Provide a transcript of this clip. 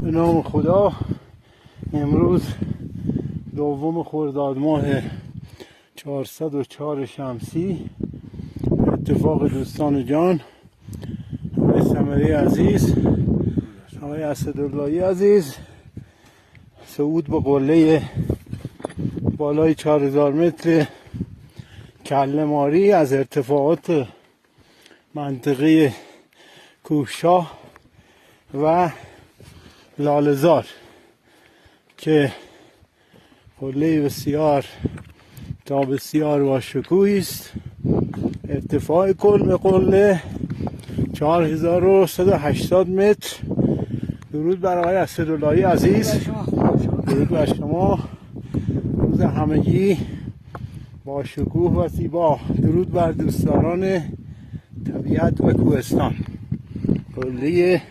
به نام خدا. امروز دوم خرداد ماه 404 شمسی. اتفاق دوستان جان، آقای ثمره عزیز، آقای اسداللهی عزیز، صعود به قله بالای 4000 متر کله ماری از ارتفاعات منطقه کوهشاه و لاله‌زار که قله بسیار با شکوهی است. ارتفاع کل قله 4180 متر. درود بر آقای اسداللهی عزیز، درود بر شما. روز همگی با شکوه و زیبا. درود بر دوستداران طبیعت و کوهستان. قله